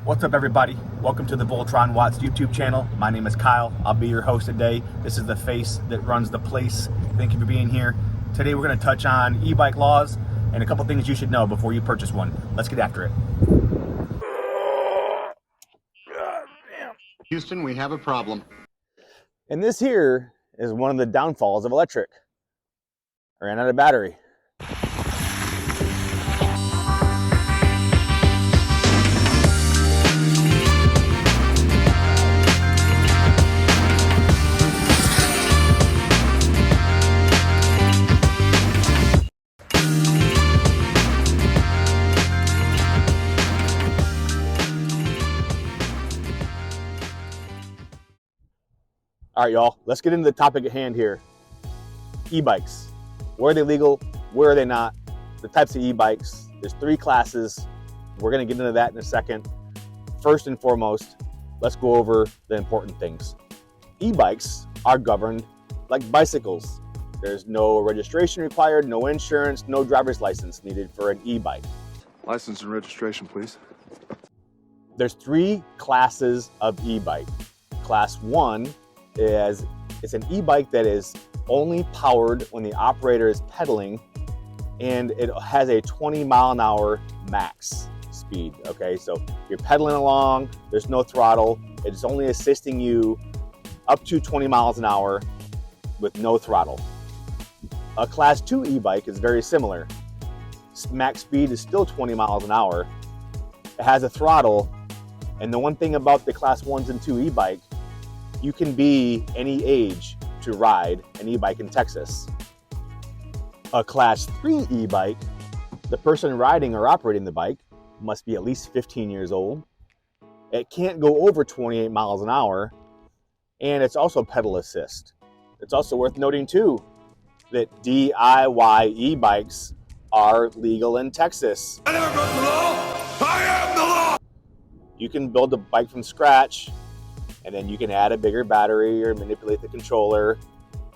What's up, everybody? Welcome to the Voltron Watts YouTube channel. My name is Kyle. I'll be your host today. This is the face that runs the place. Thank you for being here. Today we're going to touch on e-bike laws and a couple things you should know before you purchase one. Let's get after it. Houston, we have a problem. And this here is one of the downfalls of electric. I ran out of battery. All right, y'all, let's get into the topic at hand here. E-bikes. Where are they legal? Where are they not? The types of e-bikes. There's three classes. We're going to get into that in a second. First and foremost, let's go over the important things. E-bikes are governed like bicycles. There's no registration required, no insurance, no driver's license needed for an e-bike. License and registration, please. There's three classes of e-bike. Class 1 is it's an e-bike that is only powered when the operator is pedaling, and it has a 20-mile-an-hour max speed. Okay, so you're pedaling along, there's no throttle, it's only assisting you up to 20 miles an hour with no throttle. A class 2 e-bike is very similar. Max speed is still 20 miles an hour. It has a throttle, and the one thing about the class 1s and 2 e-bike, you can be any age to ride an e-bike in Texas. A class 3 e-bike, the person riding or operating the bike must be at least 15 years old. It can't go over 28 miles an hour, and it's also pedal assist. It's also worth noting too that DIY e-bikes are legal in Texas. I never broke the law. I am the law. You can build a bike from scratch, and then you can add a bigger battery or manipulate the controller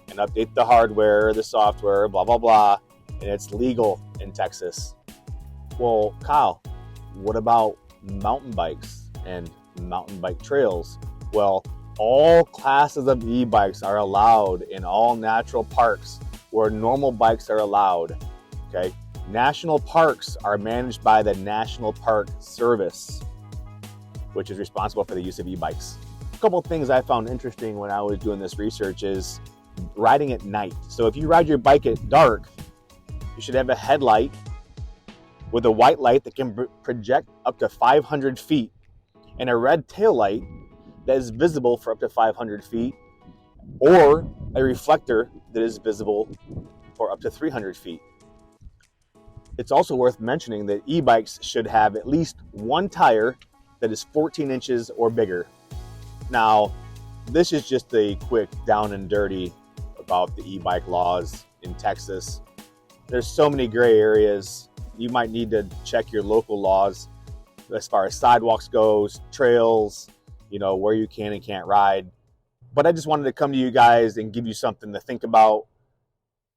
and update the hardware, the software, blah, blah, blah. And it's legal in Texas. Well, Kyle, what about mountain bikes and mountain bike trails? Well, all classes of e-bikes are allowed in all natural parks where normal bikes are allowed, okay? National parks are managed by the National Park Service, which is responsible for the use of e-bikes. A couple of things I found interesting when I was doing this research is riding at night. So if you ride your bike at dark, you should have a headlight with a white light that can project up to 500 feet and a red tail light that is visible for up to 500 feet, or a reflector that is visible for up to 300 feet. It's also worth mentioning that e-bikes should have at least one tire that is 14 inches or bigger. Now, this is just a quick down and dirty about the e-bike laws in Texas. There's so many gray areas. You might need to check your local laws as far as sidewalks goes, trails, you know, where you can and can't ride. But I just wanted to come to you guys and give you something to think about.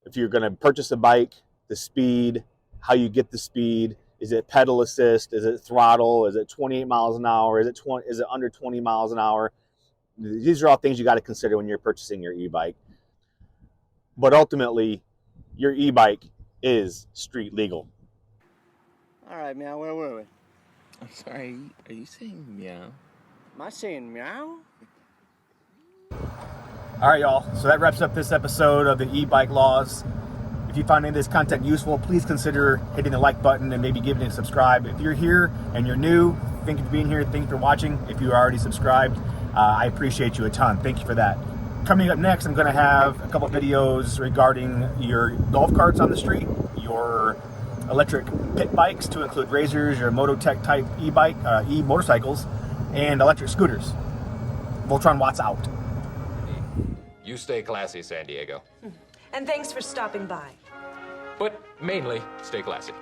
If you're going to purchase a bike, the speed, how you get the speed. Is it pedal assist? Is it throttle? Is it 28 miles an hour? Is it under 20 miles an hour? These are all things you got to consider when you're purchasing your e-bike. But ultimately, your e-bike is street legal. All right, meow, where were we? I'm sorry, are you saying meow? Am I saying meow? All right, y'all. So that wraps up this episode of the e-bike laws. If you find any of this content useful, please consider hitting the like button and maybe giving it a subscribe. If you're here and you're new, thank you for being here. Thank you for watching. If you are already subscribed, I appreciate you a ton. Thank you for that. Coming up next, I'm going to have a couple videos regarding your golf carts on the street, your electric pit bikes to include razors, your Mototech type e-bike, e-motorcycles, and electric scooters. Voltron Watts out. You stay classy, San Diego. And thanks for stopping by. But mainly, stay classy.